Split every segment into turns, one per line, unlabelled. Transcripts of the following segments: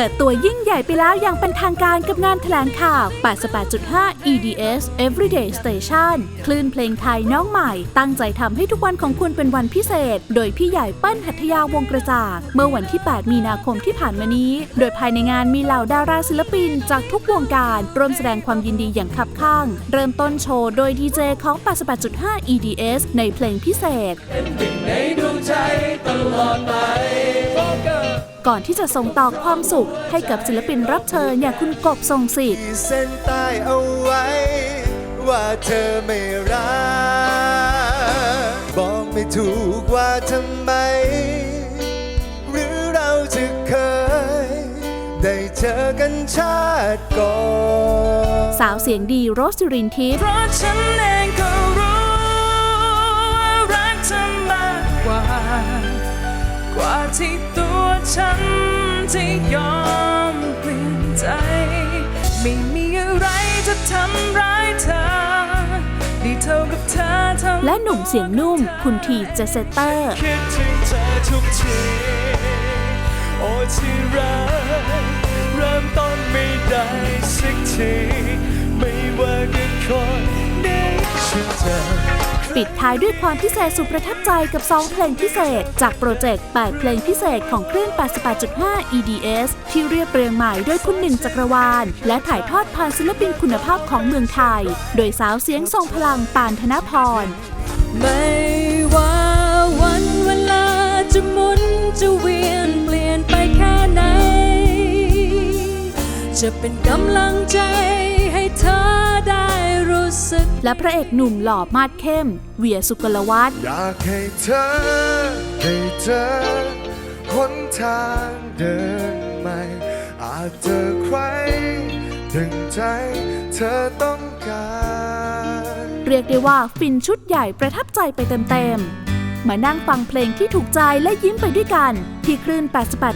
เปิดตัวยิ่งใหญ่ไปแล้วอย่างเป็นทางการกับงานแถลงข่าว 88.5 EDS Everyday Station คลื่นเพลงไทยน้องใหม่ตั้งใจทำให้ทุกวันของคุณเป็นวันพิเศษโดยพี่ใหญ่เปิ้ลหัตถยาวงกระจ่างเมื่อวันที่ 8 มีนาคมที่ผ่านมานี้โดยภายในงานมีเหล่าดาราศิลปินจากทุกวงการร่วมแสดงความยินดีอย่างคับข้างเริ่มต้นโชว์โดยดีเจของ 88.5 EDS ในเพลงพิเศษก่อนที่จะส่งต่อความสุขให้กับศิลปินรับเชิญอย่างคุณกบทรงสิทธิ์
เส้นใต้เอาไว้ว่าเธอไม่รักบอกไม่ถูกว่าทำไมหรือเราจะเคยได้เจอกันชาติก่อน
สาวเสียงดีโรสสิรินทิพย์
เพราะฉันเองก็รู้รักเธอมากกว่าที่ตัวฉันจะยอมเปลี่ยนใจไม่มีอะไรจะทำร้ายเธอดีเท่ากับเธอทำ
และหนุ่มเสียงนุ่มคุณทีเจเซเตอร์
คิดถึงเธอทุกทีโอ้ที่รักเริ่มต้นไม่ได้สักทีไม่ว่ากันคนได้ฉันเธอ
ปิดท้ายด้วยความพิเศษสุดประทับใจกับ2เพลงพิเศษจากโปรเจกต์8เพลงพิเศษของคลื่น 88.5 EDS ที่เรียบเรียงใหม่โดยคุณหนึ่งจักรวาลและถ่ายทอดผ่านศิลปินคุณภาพของเมืองไทยโดยสาวเสียงทรงพลังปานธนพร
ไม่ว่าวันเวลาจะหมุนจะเวียนเปลี่ยนไปแค่ไหนจะเป็นกำลังใจให้เธอได้รู้สึก
และพระเอกหนุ่มหล่อมาดเข้มเวียสุกลวัฒน์
อยากให้เธอหนทางเดินใหม่อาจเจอใครถึงใจเธอต้องการ
เรียกได้ว่าฟินชุดใหญ่ประทับใจไปเต็มๆมานั่งฟังเพลงที่ถูกใจและยิ้มไปด้วยกันที่คลื่น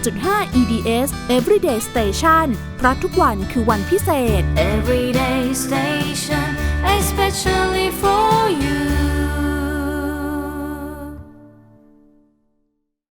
88.5 EDS Everyday Station เพราะทุกวันคือวันพิเศษ
Every